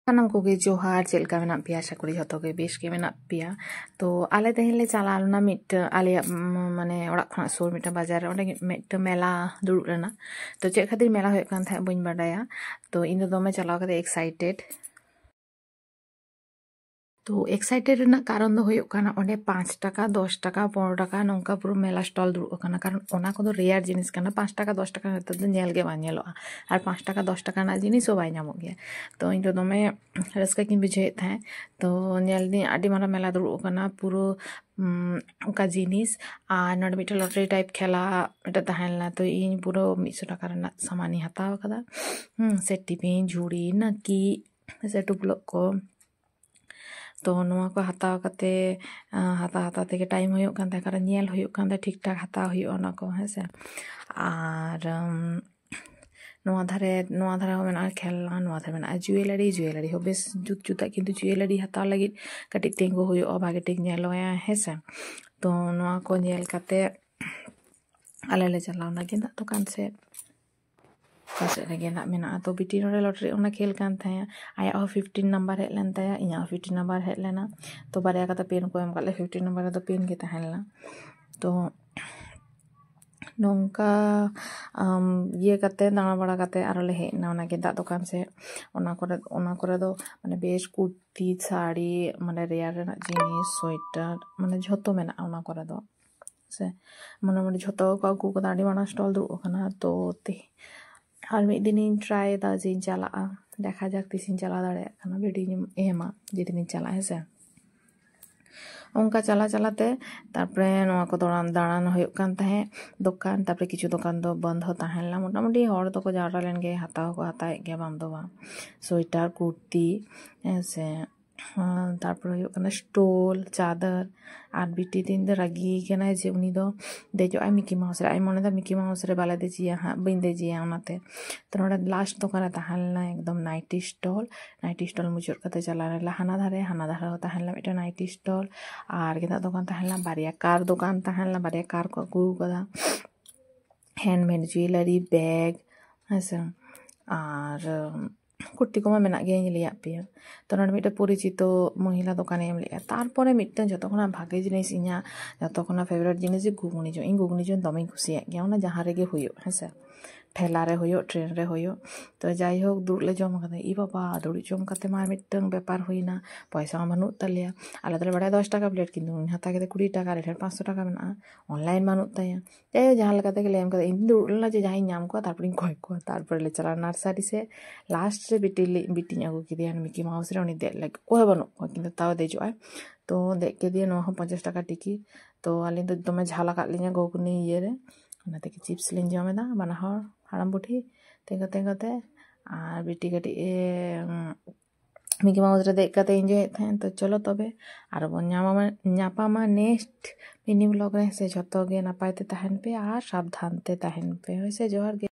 सानाम कोगे जोहार चेलका मेना पिया सकरी जतो गे बेस के मेना पिया तो आले तेहेले चला लना मिट आले माने ओड़ाक खना सुर मिट बाजार ओंडे मिट मेला दुड़ुब लेना तो चेक खातिर मेला होय कान था बइन बाडाया तो इन दो दोमे चलाव कते एक्साइटेड तो एक्साइटेड रेना कारण दो होयो काना ओंडे 5 टाका 10 टाका 15 टाका नोंका पुरो मेला स्टॉल दुड़ुब काना कारण ओना को दो रेयर जिनिस काना 5 टाका 10 टाका नेतो दो नेल गे बा नेलोआ और 5 टाका 10 टाका ना जिनिस हो बाय नामो गया तो इन दो में रस्का किन बुझे था तो नेल दी आडी मारा मेला दुड़ुब काना पुरो का जिनिस आ नड मिटे लॉटरी टाइप खेला मिटे तहलना तो इन पुरो 100 टाका रना सामानी हताव कदा से टिफिन झुड़ी नकी से टुपलो को तो नोआ को हताव कते हता ते के टाइम होयो कान ता कारण नेल होयो कान ता ठीक ठाक हताव होयो ना को हेसे आर नोआ धारे हो मेना खेलना नोआ धारे मेना ज्वेलरी हो बेस जुत जुता किंतु ज्वेलरी हताव लगी कटी तेंगो होयो भागे टिक नेलोया हेसे तो नोआ को नेल कते आले ले चलावना गेंदा दुकान से पासे लगे ना मेना तो बिटी नोडे लॉटरी ओना खेल कान था आया 15 नंबर हेड लेन ताया इना 15 नंबर हेड लेना तो बारे का पेन को एम काले 15 नंबर तो पेन के तहलना तो नोंका ये कते दाना बड़ा कते आरो ले हेना ओना के दा दुकान से ओना करे दो माने बेस कुर्ती साड़ी माने रेयर रेना जिनिस स्वेटर माने झोतो मेना ओना करे दो से माने झोतो को आगु को दाडी माना स्टॉल दुड़ुब काना तो ते और मिद दिन ट्राई दा जिन चला देखा जाक तिसिन चला दाड़े खाना भिडियो एमा जेदिन चला हेसे उनका चला चलाते तारपरे नोआ को दाड़ान होयो कान ताहे दुकान तारपरे किछु दुकान दो बंद हो ताहेला मोटामुटी हर दो को जावरा लेन गे हताव को हताए गे बाम दो बा स्वेटर कुर्ती ऐसे तारपरे होयो काना स्टोल चादर आर बिटी दिन दो रागी केना जे उनी दो देजो आई मिकी माउस रे आई मने दा मिकी माउस रे बाले देजिया हा बइन देजिया ओनाते तो नोडे लास्ट दुकान ताहेला एकदम नाइटी स्टॉल मुचुर कते चला ला हाना धारे हो ताहेला मिटे नाइटी स्टॉल आर गेदा दुकान ताहेला बारिया कार दुकान ताहेला बारिया कार को अगु कदा हैंडमेड ज्वेलरी बैग ऐसे आर कुर्ती को मेना गे लिया पे तो नोडे मिटे परिचितो महिला दुकान एम लिया तारपरे मिटे जतो खना भागे जिनिस इना जतो खना फेवरेट जिनिस घुगनी जो दमे खुशिया गया ओना जहां रे गे होयो हेसे ठेला रे होयो ट्रेन रे होयो तो जाई होक दुड़ ले जम कदे ई बाबा दुड़ जम कते मा मिटन व्यापार होइना पैसा मानु तलिया आले तले बड़ा 10 टाका प्लेट किंतु हता के 20 टाका रे 500 टाका मेना ऑनलाइन मानु तया ए जहां लगा के लेम कदे इन दुड़ ला जे जाई नाम को तारपर कोय को तारपर ले चला नर्सरी से लास्ट रे बिटी अगु किदिया मिकी माउस रे उनी दे लाइक ओहे बनु किंतु ताव देजो आय तो देख के दिए नो 50 टाका टिकी तो आलिन तो दमे झाला का लिया गोगनी ये रे ओनाते के चिप्स लिन जमेदा बाना हर हाड़ाम बुढ़ी तेंगते और बिटी कटी मिकी माउस रे देख कते एंजॉय थे तो चलो तबे और बन नापामा नेक्स्ट मिनी ब्लॉग रे से जतो गे नापाय ते तहन पे और सावधान ते तहन पे होइसे जोहर गे।